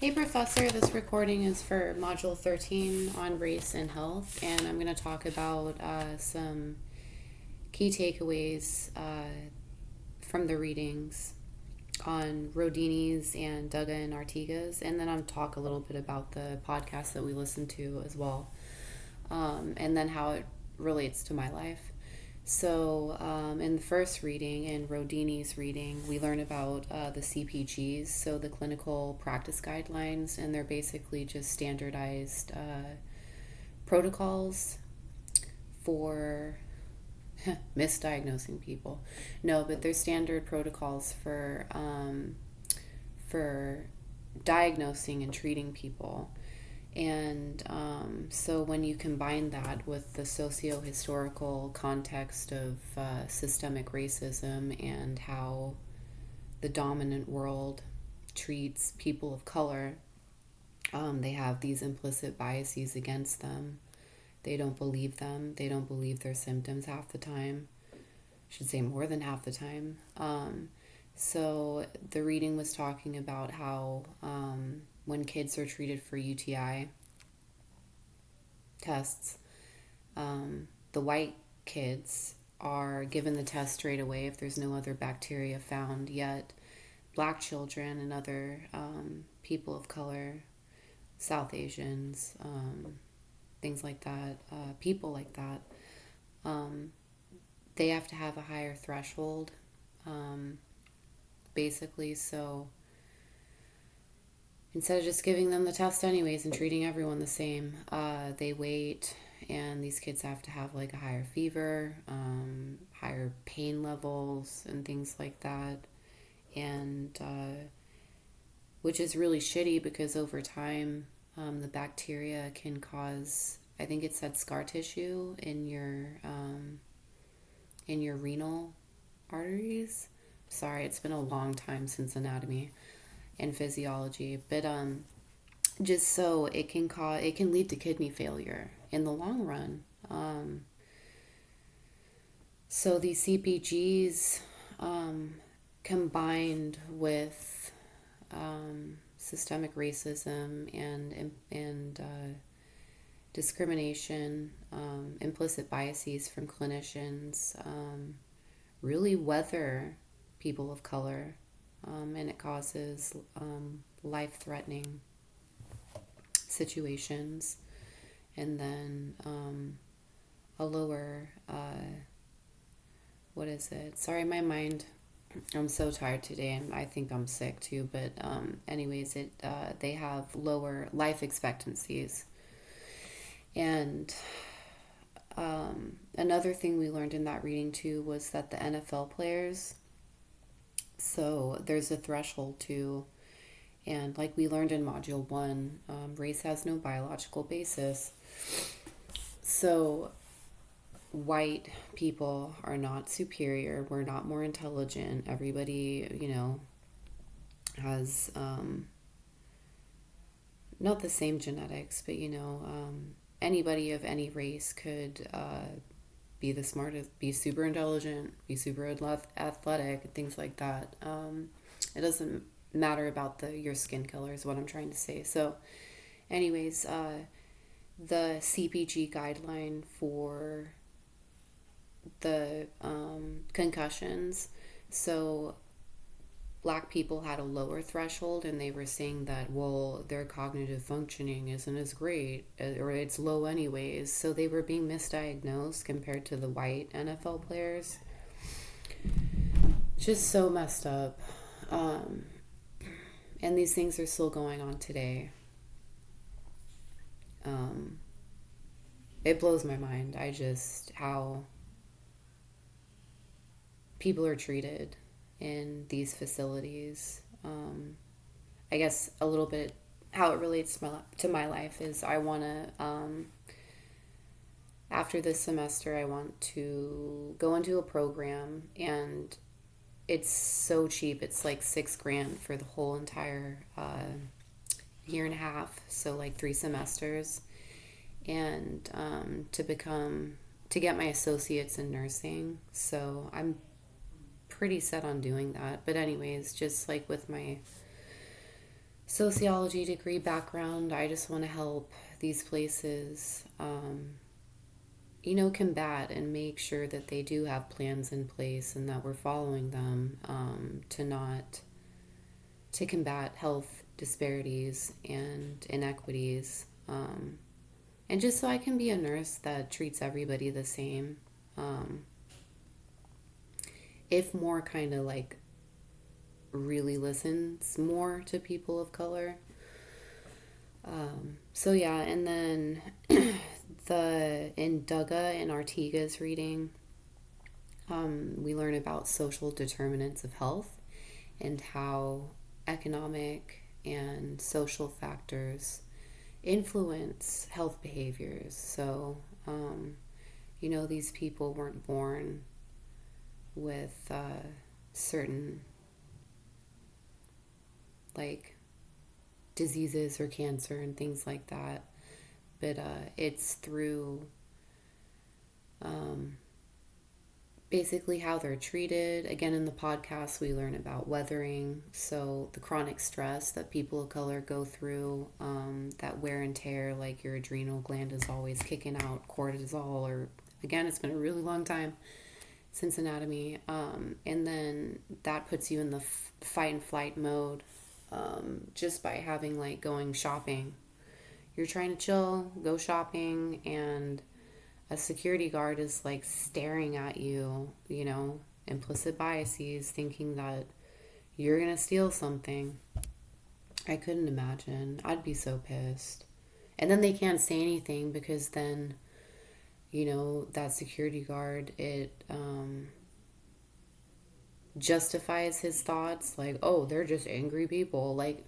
Hey Professor, this recording is for Module 13 on race and health, and I'm going to talk about some key takeaways from the readings on Rodini's and Dugga and Artigas, and then I'll talk a little bit about the podcast that we listened to as well, and then how it relates to my life. So, in the first reading, in Rodini's reading, we learn about the CPGs, so the clinical practice guidelines, and they're basically just standardized protocols for misdiagnosing people. No, but they're standard protocols for diagnosing and treating people. And so when you combine that with the socio-historical context of systemic racism and how the dominant world treats people of color, they have these implicit biases against them. They don't believe them. They don't believe their symptoms half the time. I should say more than half the time. So the reading was talking about how when kids are treated for UTI tests, the white kids are given the test straight away if there's no other bacteria found, yet black children and other people of color, South Asians, things like that, people like that, they have to have a higher threshold, basically. So instead of just giving them the test anyways and treating everyone the same, they wait, and these kids have to have like a higher fever, higher pain levels and things like that. And which is really shitty because over time, the bacteria can cause, I think it said, scar tissue in your renal arteries. Sorry, it's been a long time since anatomy and physiology, but just so it can lead to kidney failure in the long run. So these CPGs, combined with systemic racism and discrimination, implicit biases from clinicians, really weather people of color, and it causes life-threatening situations, and then a lower, what is it? Sorry, my mind, I'm so tired today, and I think I'm sick too, but anyways, they have lower life expectancies. And another thing we learned in that reading too was that the NFL players, so there's a threshold too, and like we learned in Module 1, race has no biological basis. So white people are not superior. We're not more intelligent. Everybody, has not the same genetics, but anybody of any race could be the smartest, be super intelligent, be super athletic, things like that. It doesn't matter about your skin color is what I'm trying to say. So anyways, the CPG guideline for the concussions, so black people had a lower threshold, and they were saying that, well, their cognitive functioning isn't as great, or it's low anyways, so they were being misdiagnosed compared to the white NFL players. Just so messed up. And these things are still going on today. It blows my mind. How people are treated in these facilities. I guess a little bit how it relates to my life is I want to, after this semester, I want to go into a program, and it's so cheap. It's like $6,000 for the whole entire year and a half, so like 3 semesters, and to get my associates in nursing. So I'm pretty set on doing that. But anyways, just like with my sociology degree background. I just want to help these places, combat and make sure that they do have plans in place and that we're following them, to combat health disparities and inequities. And just so I can be a nurse that treats everybody the same. Um, if more kind of like really listens more to people of color. So yeah, and then the in Dugga and Artiga's reading, we learn about social determinants of health and how economic and social factors influence health behaviors. So, these people weren't born with certain like diseases or cancer and things like that, but it's through um, basically how they're treated. Again, in the podcast, we learn about weathering, so the chronic stress that people of color go through, that wear and tear, like your adrenal gland is always kicking out cortisol, or again, it's been a really long time since anatomy, and then that puts you in the fight and flight mode, just by having like going shopping. You're trying to chill, go shopping, and a security guard is like staring at you, implicit biases, thinking that you're gonna steal something. I couldn't imagine. I'd be so pissed. And then they can't say anything because then, that security guard, it justifies his thoughts like, oh, they're just angry people. Like,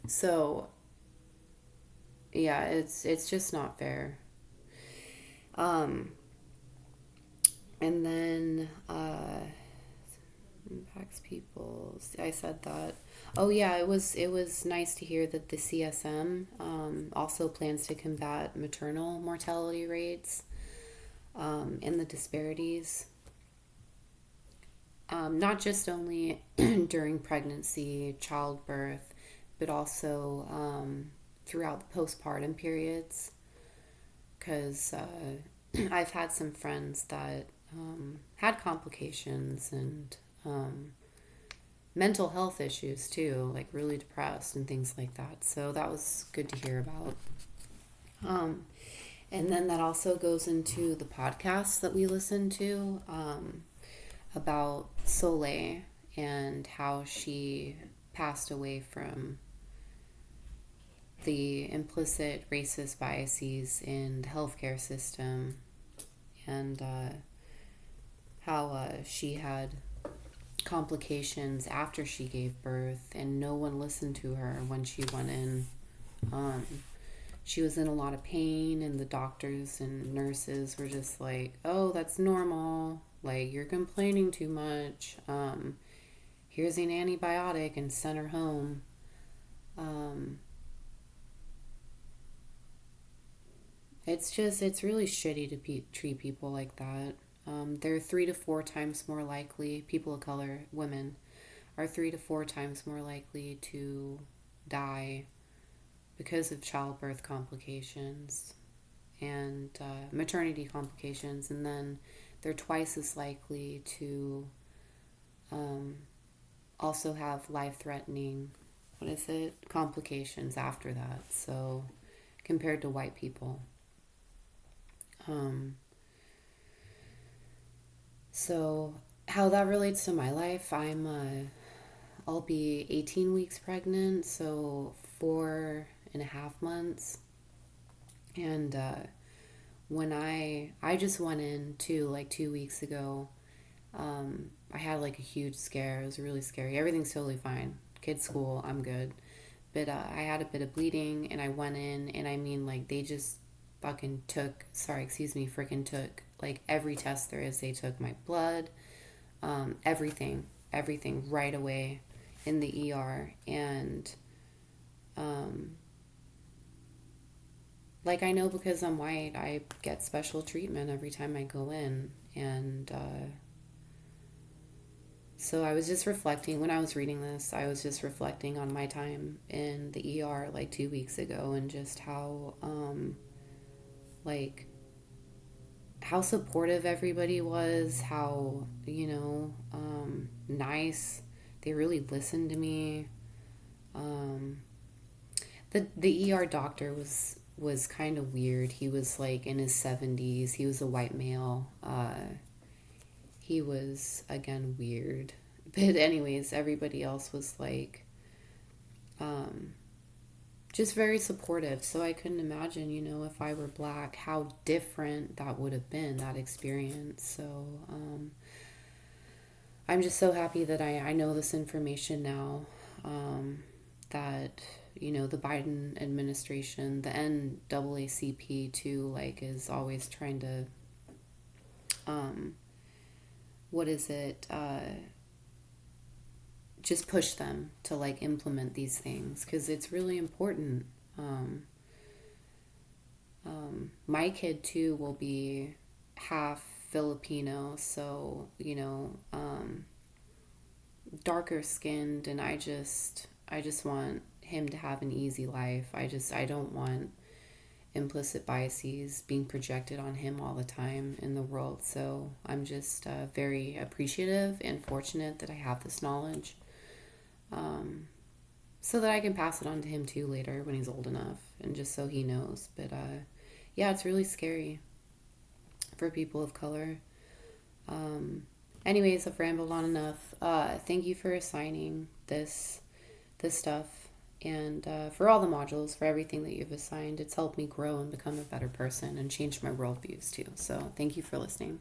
so yeah, it's just not fair. Um, and then impacts people. I said that. Oh yeah, it was nice to hear that the CSM also plans to combat maternal mortality rates, and the disparities. Not just only during pregnancy, childbirth, but also throughout the postpartum periods. Because I've had some friends that had complications and mental health issues too, like really depressed and things like that. So that was good to hear about. Um, and then that also goes into the podcast that we listen to, about Soleil and how she passed away from the implicit racist biases in the healthcare system, and how she had complications after she gave birth, and no one listened to her when she went in. Um, she was in a lot of pain, and the doctors and nurses were just like, oh, that's normal. Like, you're complaining too much. Here's an antibiotic, and sent her home. Um, it's really shitty to treat people like that. They're 3 to 4 times more likely, people of color, women, are 3 to 4 times more likely to die because of childbirth complications and maternity complications, and then they're twice as likely to um, also have life-threatening, what is it, complications after that. So compared to white people. Um, so how that relates to my life, I'll be 18 weeks pregnant, so 4.5 months. And when I just went in too, like 2 weeks ago, I had like a huge scare. It was really scary. Everything's totally fine. Kids school, I'm good. But I had a bit of bleeding, and I went in, and I mean, like, they just fucking took, sorry, excuse me, freaking took, like, every test there is. They took my blood, everything right away in the ER. And, um, like, I know because I'm white, I get special treatment every time I go in. And So I was just reflecting when I was reading this, I was just reflecting on my time in the ER like 2 weeks ago and just how, like, how supportive everybody was, how, nice. They really listened to me. Um, the ER doctor was kind of weird. He was like in his 70s. He was a white male. He was again weird. But anyways, everybody else was like um just very supportive. So I couldn't imagine, if I were black, how different that would have been, that experience. So I'm just so happy that I know this information now. That the Biden administration, the NAACP too, like is always trying to um, what is it? Just push them to like implement these things because it's really important. Um, my kid too will be half Filipino, so darker skinned, and I just want him to have an easy life. I don't want implicit biases being projected on him all the time in the world. So I'm just very appreciative and fortunate that I have this knowledge, um, so that I can pass it on to him too later when he's old enough, and just so he knows. But yeah, it's really scary for people of color. Um, Anyways, I've rambled on enough. Thank you for assigning this stuff, and for all the modules, for everything that you've assigned. It's helped me grow and become a better person and change my worldviews too. So thank you for listening.